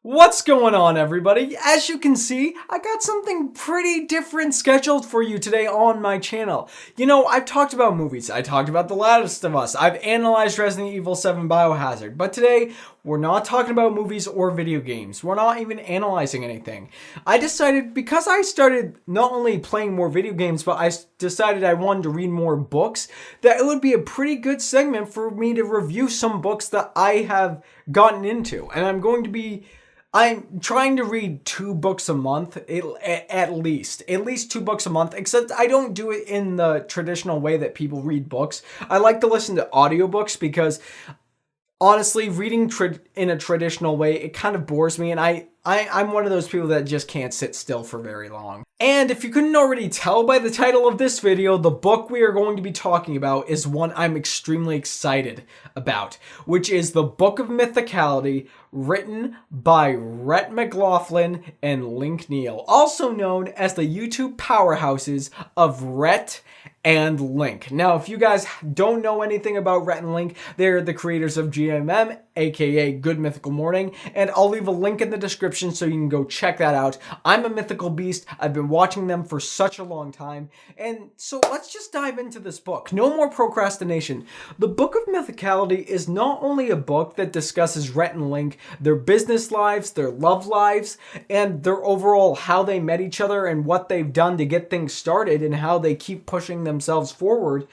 What's going on, everybody? As you can see, I got something pretty different scheduled for you today on my channel. You know, I've talked about movies, I talked about The Last of Us, I've analyzed Resident Evil 7 Biohazard, but today, we're not talking about movies or video games. We're not even analyzing anything. I decided, because I started not only playing more video games, but I decided I wanted to read more books, that it would be a pretty good segment for me to review some books that I have gotten into. And I'm trying to read 2 books a month, at least 2 books a month, except I don't do it in the traditional way that people read books. I like to listen to audiobooks because honestly, reading in a traditional way, it kind of bores me, and I'm one of those people that just can't sit still for very long. And if you couldn't already tell by the title of this video, the book we are going to be talking about is one I'm extremely excited about, which is the Book of Mythicality, written by Rhett and Link Neal, also known as the YouTube powerhouses of Rhett and Link. Now, if you guys don't know anything about Rhett and Link, they're the creators of GMM, aka Good Mythical Morning, and I'll leave a link in the description so you can go check that out. I'm a mythical beast. I've been watching them for such a long time, and so let's just dive into this book. No more procrastination. The Book of Mythicality is not only a book that discusses Rhett and Link, their business lives, their love lives, and their overall how they met each other and what they've done to get things started and how they keep pushing themselves forward.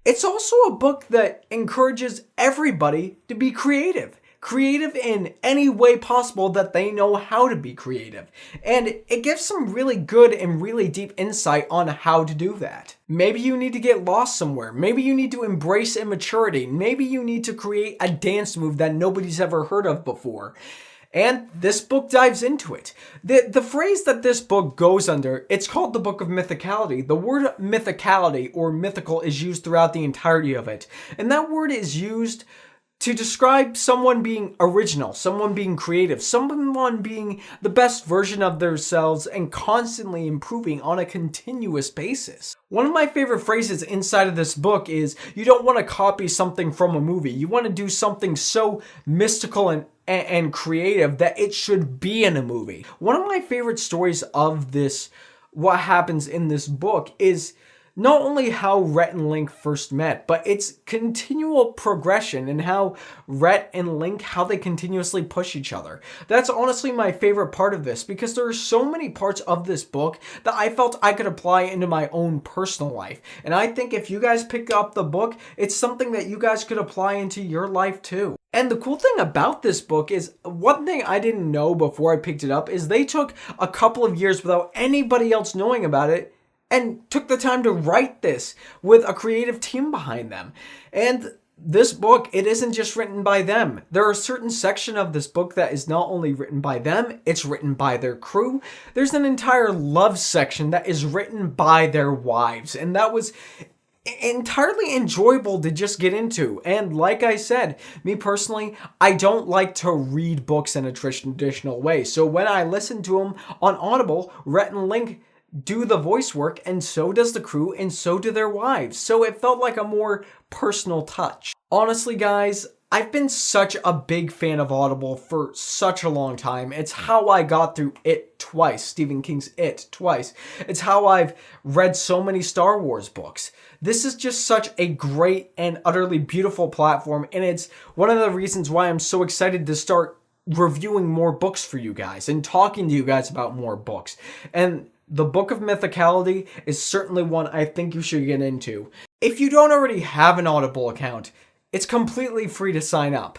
It's also a book that encourages everybody to be creative. Creative in any way possible that they know how to be creative. And it gives some really good and really deep insight on how to do that. Maybe you need to get lost somewhere. Maybe you need to embrace immaturity. Maybe you need to create a dance move that nobody's ever heard of before. And this book dives into it. The phrase that this book goes under, it's called the Book of Mythicality. The word mythicality or mythical is used throughout the entirety of it. And that word is used to describe someone being original, someone being creative, someone being the best version of themselves and constantly improving on a continuous basis. One of my favorite phrases inside of this book is, you don't want to copy something from a movie. You want to do something so mystical and creative that it should be in a movie. One of my favorite stories of this, what happens in this book, is not only how Rhett and Link first met, but its continual progression and how Rhett and Link, how they continuously push each other. That's honestly my favorite part of this, because there are so many parts of this book that I felt I could apply into my own personal life. And I think if you guys pick up the book, it's something that you guys could apply into your life too. And the cool thing about this book is, one thing I didn't know before I picked it up is they took a couple of years without anybody else knowing about it and took the time to write this with a creative team behind them. And this book, it isn't just written by them. There are a certain section of this book that is not only written by them, it's written by their crew. There's an entire love section that is written by their wives. And that was entirely enjoyable to just get into. And like I said, me personally, I don't like to read books in a traditional way. So when I listen to them on Audible, Rhett and Link do the voice work, and so does the crew, and so do their wives. So it felt like a more personal touch. Honestly, guys, I've been such a big fan of Audible for such a long time. It's how I got through It twice, Stephen King's It twice. It's how I've read so many Star Wars books. This is just such a great and utterly beautiful platform, and it's one of the reasons why I'm so excited to start reviewing more books for you guys and talking to you guys about more books. And the Book of Mythicality is certainly one I think you should get into. If you don't already have an Audible account, it's completely free to sign up.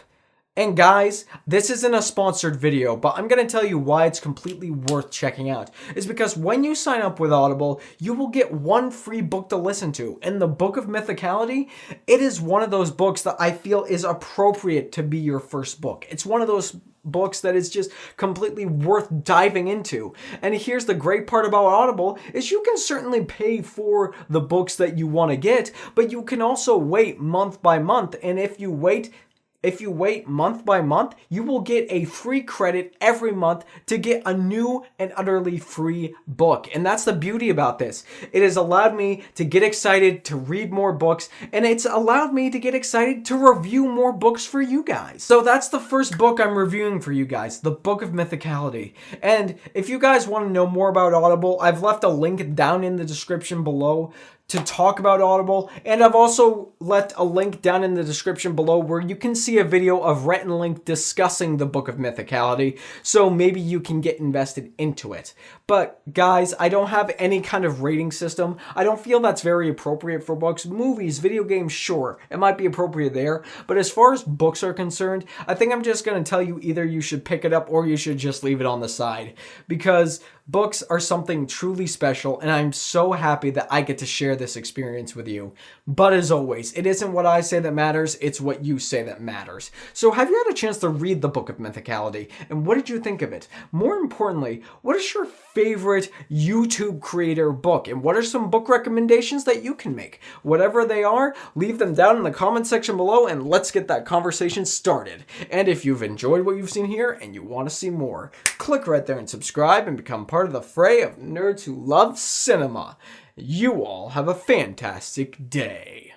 And guys, this isn't a sponsored video, but I'm going to tell you why it's completely worth checking out. Is because when you sign up with Audible, you will get 1 free book to listen to. And the Book of Mythicality, it is one of those books that I feel is appropriate to be your first book. It's one of those books that is just completely worth diving into. And here's the great part about Audible is you can certainly pay for the books that you want to get, but you can also wait month by month. And if you wait, If you wait month by month, you will get a free credit every month to get a new and utterly free book. And that's the beauty about this. It has allowed me to get excited to read more books, and it's allowed me to get excited to review more books for you guys. So that's the first book I'm reviewing for you guys, the Book of Mythicality. And if you guys want to know more about Audible, I've left a link down in the description below to talk about Audible, and I've also left a link down in the description below where you can see a video of Rhett and Link discussing the Book of Mythicality, so maybe you can get invested into it. But guys, I don't have any kind of rating system. I don't feel that's very appropriate for books. Movies, video games, sure, it might be appropriate there, but as far as books are concerned, I think I'm just going to tell you either you should pick it up or you should just leave it on the side, because books are something truly special, and I'm so happy that I get to share this experience with you. But as always, it isn't what I say that matters, it's what you say that matters. So have you had a chance to read the Book of Mythicality, and what did you think of it? More importantly, what is your favorite YouTube creator book, and what are some book recommendations that you can make? Whatever they are, leave them down in the comment section below, and let's get that conversation started. And if you've enjoyed what you've seen here and you want to see more, click right there and subscribe and become part of the fray of nerds who love cinema. You all have a fantastic day.